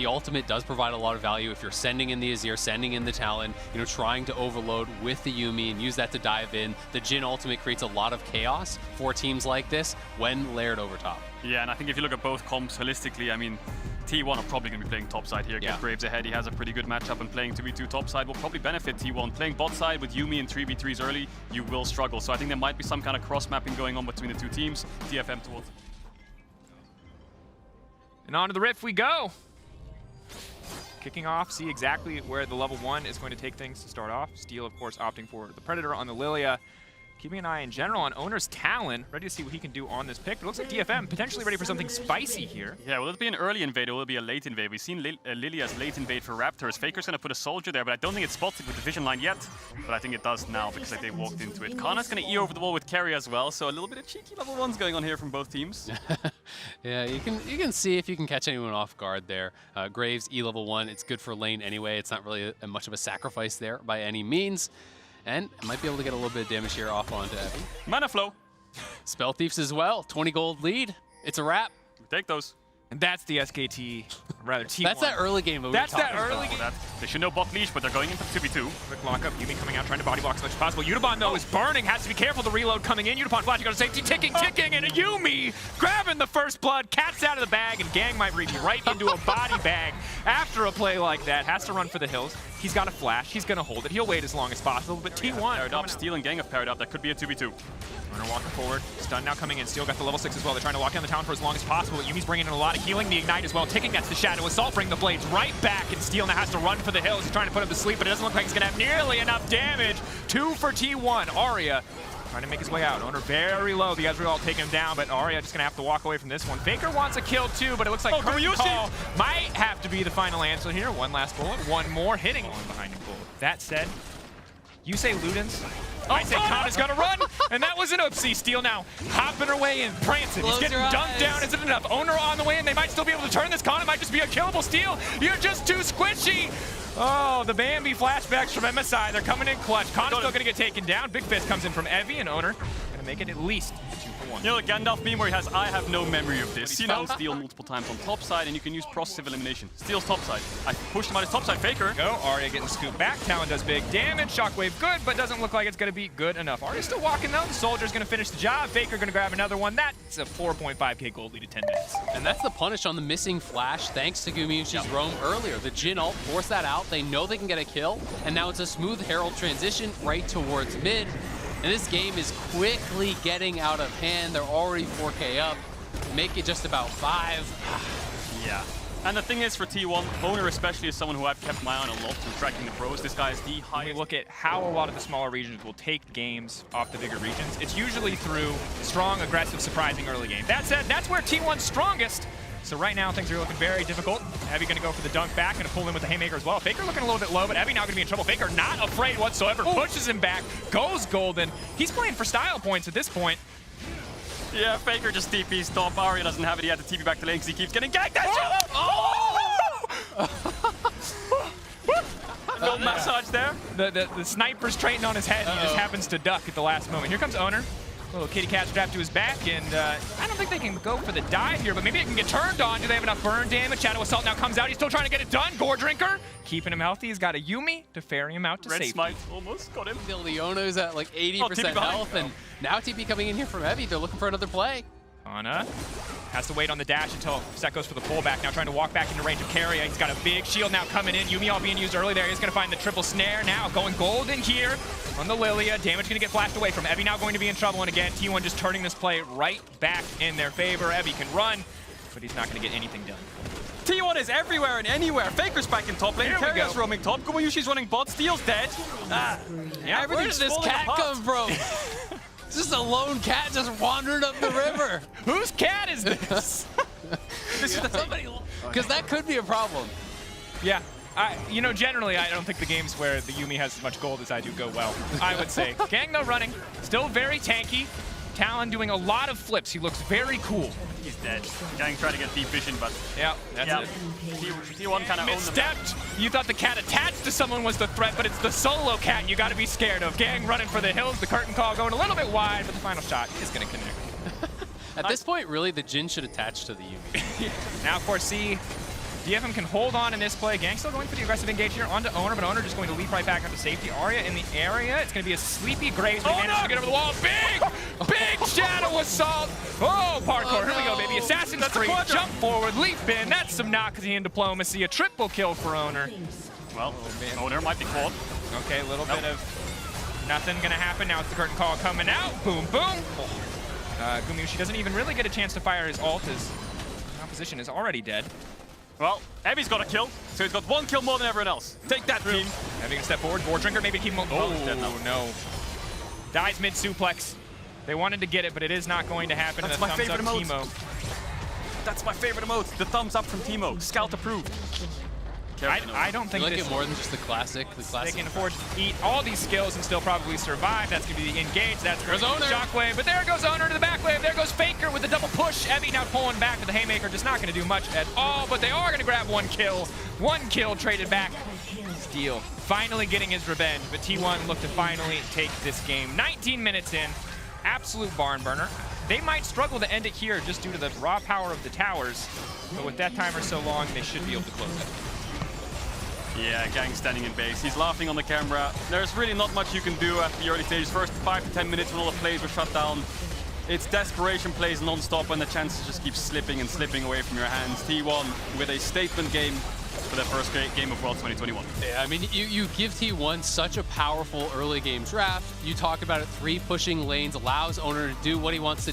the ultimate does provide a lot of value if you're sending in the Azir, sending in the Talon, you know, trying to overload with the Yuumi and use that to dive in. The Jhin ultimate creates a lot of chaos for teams like this when layered over top. Yeah, and I think if you look at both comps holistically, I mean, T1 are probably going to be playing top side here. Get Graves ahead, he has a pretty good matchup, and playing 2v2 top side will probably benefit T1. Playing bot side with Yuumi and 3v3s early, you will struggle. So I think there might be some kind of cross-mapping going on between the two teams. DFM towards. And on to the Rift we go. Kicking off, see exactly where the level 1 is going to take things to start off. Steel, of course, opting for the Predator on the Lilia. Keeping an eye in general on Owner's Talon, ready to see what he can do on this pick. But it looks like DFM potentially ready for something spicy here. Yeah, will it be an early invade or will it be a late invade? We've seen Lilia's late invade for Raptors. Faker's going to put a soldier there, but I don't think it's spotted with the vision line yet. But I think it does now because like, they walked into it. Kana's going to E over the wall with carry as well, so a little bit of cheeky level 1s going on here from both teams. Yeah, you can see if you can catch anyone off guard there. Graves E level 1, it's good for lane anyway. It's not really much of a sacrifice there by any means. And might be able to get a little bit of damage here off onto Evan. Mana flow. Spell Thieves as well. 20 gold lead. It's a wrap. Take those. And that's the SKT, rather T1. That's that early game that we were talking about. They should know bot leash, but they're going into 2v2. Quick lockup, Yuumi coming out, trying to body block as much as possible. Yutubon, though, is burning, has to be careful. The reload coming in. Yutubon flashing, got a safety, ticking, and a Yuumi grabbing the first blood. Cat's out of the bag, and Gang might read right into a body bag after a play like that. Has to run for the hills. He's got a flash. He's going to hold it. He'll wait as long as possible, but T1. Paired up, Steel and Gang have paired up. That could be a 2v2. Runner walking forward. Stun now coming in. Steel got the level 6 as well. They're trying to lock down the town for as long as possible. Yumi's bringing in a lot of healing. The Ignite as well. Taking that's the Shadow Assault. Bring the blades right back. And Steel now has to run for the hills. He's trying to put him to sleep, but it doesn't look like he's going to have nearly enough damage. 2 for T1. Arya trying to make his way out. Owner very low. The Ezreal taking him down, but Arya just going to have to walk away from this one. Faker wants a kill too, but it looks like Curtain Call might have to be the final answer here. One last bullet. One more hitting on behind him. That said, you say Ludens, I say Kana's gonna run, and that was an oopsie. Steel now hopping her way in, prancing. He's getting dunked down. Is it enough? Owner on the way in. They might still be able to turn this. Kana might just be a killable. Steel, you're just too squishy. Oh, the Bambi flashbacks from MSI. They're coming in clutch. Kana's still gonna get taken down. Big fist comes in from Evie, and Owner gonna make it at least 2 for 1. You know, the Gandalf meme where he has, I have no memory of this. You know, Steel multiple times on top side, and you can use process of elimination. Steel's top side. I pushed him on his top side. Faker. Go. Arya getting scooped back. Talon does big damage. Shockwave good, but doesn't look like it's going to be good enough. Arya's still walking though. The Soldier's going to finish the job. Faker going to grab another one. That's a 4.5k gold lead in 10 minutes. And that's the punish on the missing flash thanks to Gumayusi's roam earlier. The Jhin ult forced that out. They know they can get a kill, and now it's a smooth Herald transition right towards mid. And this game is quickly getting out of hand. They're already 4k up. Make it just about 5. Yeah. And the thing is for T1, Owner especially is someone who I've kept my eye on a lot through tracking the pros. This guy is the highest. When we look at how a lot of the smaller regions will take games off the bigger regions, it's usually through strong, aggressive, surprising early game. That said, that's where T1's strongest. So right now, things are looking very difficult. Evie going to go for the dunk back, going to pull in with the haymaker as well. Faker looking a little bit low, but Evie now going to be in trouble. Faker not afraid whatsoever, pushes him back, goes golden. He's playing for style points at this point. Yeah, Faker just TP's top. Arya doesn't have it. He had to TP back to lane because he keeps getting ganked. No massage there. The sniper's training on his head, and he just happens to duck at the last moment. Here comes Owner. Little kitty cat strapped to his back, and I don't think they can go for the dive here, but maybe it can get turned on. Do they have enough burn damage? Shadow Assault now comes out. He's still trying to get it done. Gore Drinker keeping him healthy. He's got a Yuumi to ferry him out to safety. Smite almost got him. Leono's at like 80% health, and now TP coming in here from Evie. They're looking for another play. Ana has to wait on the dash until Set goes for the pullback. Now trying to walk back into range of carry. He's got a big shield now coming in. Yuumi all being used early there. He's going to find the triple snare now. Going golden here on the Lilia. Damage going to get flashed away from Evie. Now going to be in trouble. And again, T1 just turning this play right back in their favor. Evie can run, but he's not going to get anything done. T1 is everywhere and anywhere. Faker's back in top lane. Carrier's roaming top. Gumayusi's running bot. Steel's dead. Yeah, where did this cat come from? It's just a lone cat just wandering up the river. Whose cat is this? This is somebody, because that could be a problem. Yeah. You know, generally, I don't think the games where the Yuumi has as much gold as I do go well, I would say. Gang, though, running. Still very tanky. Talon doing a lot of flips. He looks very cool. He's dead. Gang trying to get deep vision, but yeah, that's it. T1 kind of misstepped. You thought the cat attached to someone was the threat, but it's the solo cat you got to be scared of. Gang running for the hills. The curtain call going a little bit wide, but the final shot is going to connect. At this point, really, the Jhin should attach to the Yuumi. Now, of course, see, DFM can hold on in this play. Gang still going for the aggressive engage here onto Owner, but Owner just going to leap right back up to safety. Arya in the area. It's going to be a sleepy Graves, but he manages to get over the wall. Big shadow assault. Oh, parkour. Here we go, baby. Assassin's Creed. Jump forward, leap in. That's some Noxian diplomacy. A triple kill for Owner. Well, Owner might be caught. Okay, a little bit of nothing going to happen. Now it's the curtain call coming out. Boom, boom. Gumiushi doesn't even really get a chance to fire his ult as the opposition is already dead. Well, Evie's got a kill, so he's got 1 kill more than everyone else. Take that, team. Evie gonna step forward. Board Drinker maybe keep him. Oh, dead now. no. Dies mid suplex. They wanted to get it, but it is not going to happen. That's The my thumbs favorite up emote. Teemo. That's my favorite emote. The thumbs up from Teemo. Scout approved. I don't think You like this it more than just the classic. they can afford to eat all these skills and still probably survive. That's going to be the engage. That's There's Owner. Shockwave, but there goes Owner to the back wave. There goes Faker with the double push. Evie now pulling back to the Haymaker. Just not going to do much at all, but they are going to grab 1 kill. 1 kill traded back. Steel finally getting his revenge, but T1 look to finally take this game. 19 minutes in. Absolute barn burner. They might struggle to end it here just due to the raw power of the towers, but with that timer so long, they should be able to close it. Yeah, Gang standing in base. He's laughing on the camera. There's really not much you can do at the early stages. First 5 to 10 minutes when all the plays were shut down. It's desperation plays non-stop and the chances just keep slipping and slipping away from your hands. T1 with a statement game for their first game of World 2021. Yeah, I mean, you give T1 such a powerful early game draft. You talk about it, 3 pushing lanes, allows Owner to do what he wants to